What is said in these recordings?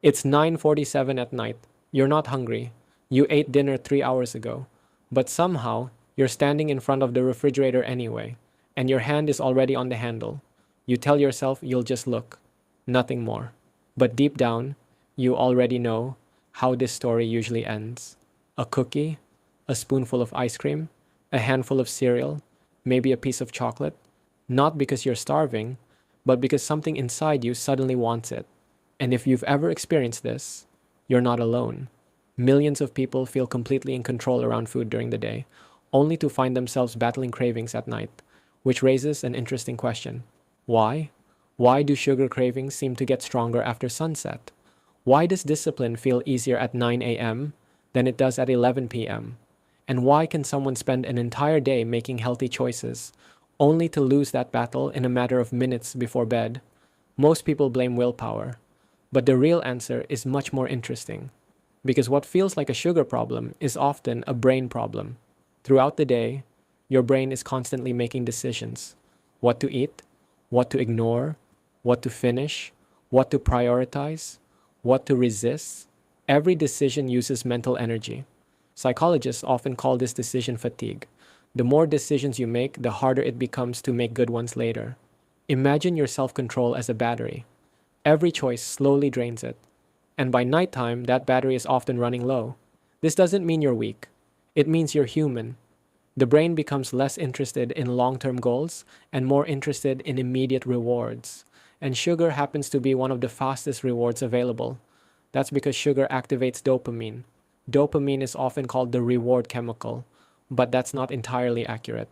It's 9:47 at night. You're not hungry. You ate dinner 3 hours ago. But somehow, you're standing in front of the refrigerator anyway, and your hand is already on the handle. You tell yourself you'll just look, nothing more. But deep down, you already know how this story usually ends. A cookie, a spoonful of ice cream, a handful of cereal, maybe a piece of chocolate. Not because you're starving, but because something inside you suddenly wants it. And if you've ever experienced this, you're not alone. Millions of people feel completely in control around food during the day, only to find themselves battling cravings at night, which raises an interesting question. Why? Why do sugar cravings seem to get stronger after sunset? Why does discipline feel easier at 9 a.m. than it does at 11 p.m.? And why can someone spend an entire day making healthy choices, only to lose that battle in a matter of minutes before bed? Most people blame willpower, but the real answer is much more interesting. Because what feels like a sugar problem is often a brain problem. Throughout the day, your brain is constantly making decisions: what to eat, what to ignore, what to finish, what to prioritize, what to resist. Every decision uses mental energy. Psychologists often call this decision fatigue. The more decisions you make, the harder it becomes to make good ones later. Imagine your self control as a battery. Every choice slowly drains it, and by nighttime, that battery is often running low. This doesn't mean you're weak, it means you're human. The brain becomes less interested in long term goals and more interested in immediate rewards. And sugar happens to be one of the fastest rewards available. That's because sugar activates dopamine. Dopamine is often called the reward chemical, but that's not entirely accurate.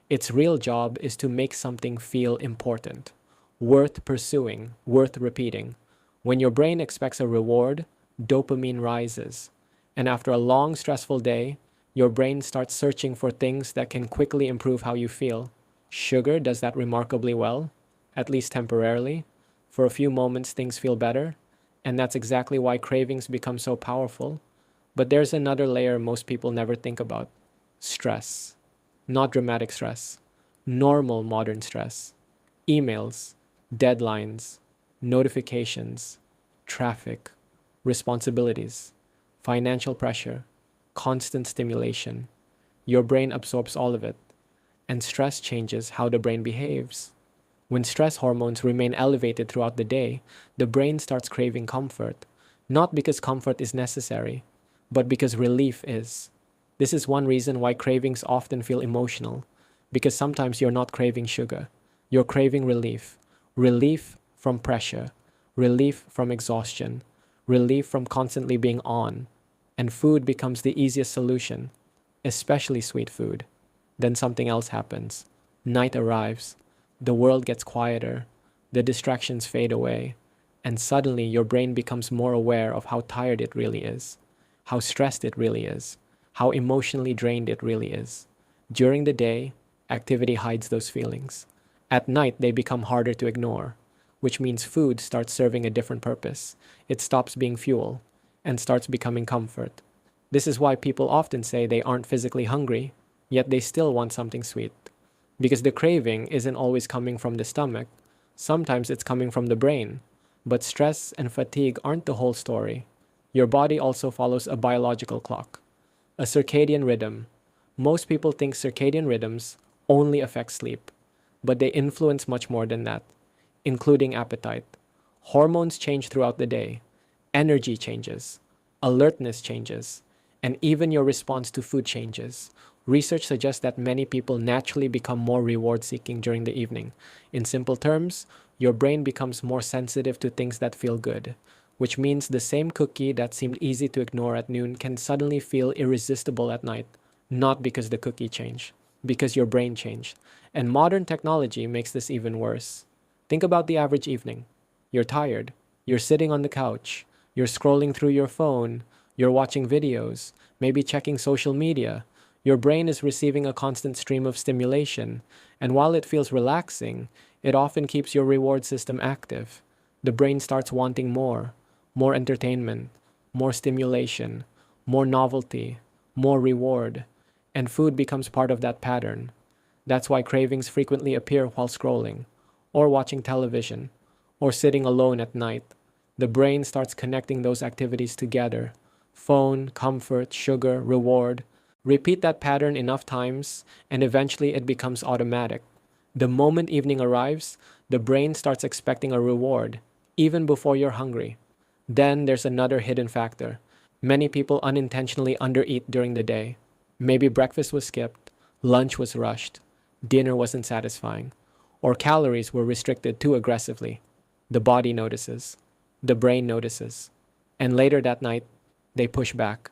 Its real job is to make something feel important, worth pursuing, worth repeating. When your brain expects a reward, dopamine rises. And after a long, stressful day, your brain starts searching for things that can quickly improve how you feel. Sugar does that remarkably well, at least temporarily. For a few moments, things feel better, and that's exactly why cravings become so powerful. But there's another layer most people never think about: stress. Not dramatic stress, normal modern stress. Emails, deadlines, notifications, traffic, responsibilities, financial pressure, constant stimulation. Your brain absorbs all of it, and stress changes how the brain behaves. When stress hormones remain elevated throughout the day, the brain starts craving comfort, not because comfort is necessary, but because relief is. This is one reason why cravings often feel emotional, because sometimes you're not craving sugar, you're craving relief. Relief from pressure, relief from exhaustion, relief from constantly being on. And food becomes the easiest solution, especially sweet food. Then something else happens. Night arrives, the world gets quieter, the distractions fade away, and suddenly your brain becomes more aware of how tired it really is, how stressed it really is, how emotionally drained it really is. During the day, activity hides those feelings. At night, they become harder to ignore, which means food starts serving a different purpose. It stops being fuel and starts becoming comfort. This is why people often say they aren't physically hungry, yet they still want something sweet. Because the craving isn't always coming from the stomach, sometimes it's coming from the brain. But stress and fatigue aren't the whole story. Your body also follows a biological clock, a circadian rhythm. Most people think circadian rhythms only affect sleep, but they influence much more than that, including appetite. Hormones change throughout the day, energy changes, alertness changes, and even your response to food changes. Research suggests that many people naturally become more reward seeking during the evening. In simple terms, your brain becomes more sensitive to things that feel good, which means the same cookie that seemed easy to ignore at noon can suddenly feel irresistible at night, not because the cookie changed, because your brain changed. And modern technology makes this even worse. Think about the average evening. You're tired, you're sitting on the couch, you're scrolling through your phone, you're watching videos, maybe checking social media. Your brain is receiving a constant stream of stimulation, and while it feels relaxing, it often keeps your reward system active. The brain starts wanting more: more entertainment, more stimulation, more novelty, more reward, and food becomes part of that pattern. That's why cravings frequently appear while scrolling, or watching television, or sitting alone at night. The brain starts connecting those activities together: phone, comfort, sugar, reward. Repeat that pattern enough times, and eventually it becomes automatic. The moment evening arrives, the brain starts expecting a reward, even before you're hungry. Then there's another hidden factor. Many people unintentionally undereat during the day. Maybe breakfast was skipped, lunch was rushed, dinner wasn't satisfying, or calories were restricted too aggressively. The body notices, the brain notices, and later that night, they push back.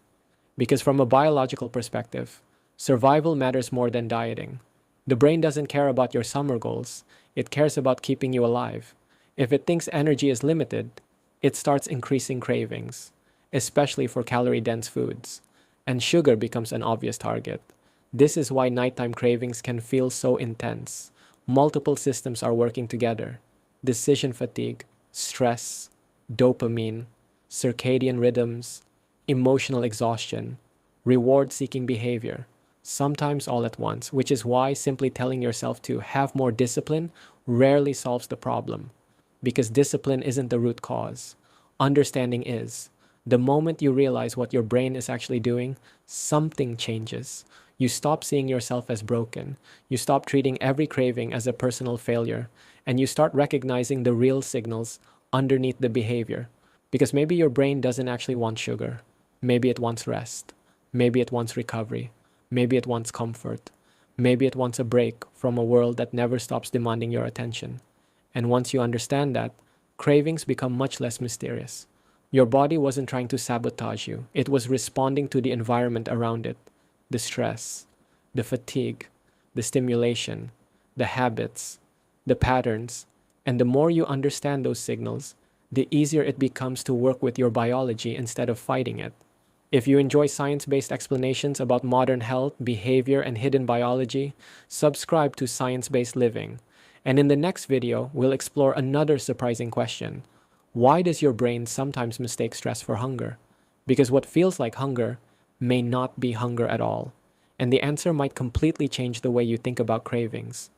Because from a biological perspective, survival matters more than dieting. The brain doesn't care about your summer goals, it cares about keeping you alive. If it thinks energy is limited, it starts increasing cravings, especially for calorie dense foods, and sugar becomes an obvious target. This is why nighttime cravings can feel so intense. Multiple systems are working together: decision fatigue, stress, dopamine, circadian rhythms, emotional exhaustion, reward seeking behavior, sometimes all at once, which is why simply telling yourself to have more discipline rarely solves the problem. Because discipline isn't the root cause, understanding is. The moment you realize what your brain is actually doing, something changes. You stop seeing yourself as broken. You stop treating every craving as a personal failure. And you start recognizing the real signals underneath the behavior. Because maybe your brain doesn't actually want sugar. Maybe it wants rest. Maybe it wants recovery. Maybe it wants comfort. Maybe it wants a break from a world that never stops demanding your attention. And once you understand that, cravings become much less mysterious. Your body wasn't trying to sabotage you. It was responding to the environment around it: the stress, the fatigue, the stimulation, the habits, the patterns. And the more you understand those signals, the easier it becomes to work with your biology instead of fighting it. If you enjoy science-based explanations about modern health, behavior, and hidden biology, subscribe to Science-Based Living. And in the next video, we'll explore another surprising question. Why does your brain sometimes mistake stress for hunger? Because what feels like hunger may not be hunger at all. And the answer might completely change the way you think about cravings.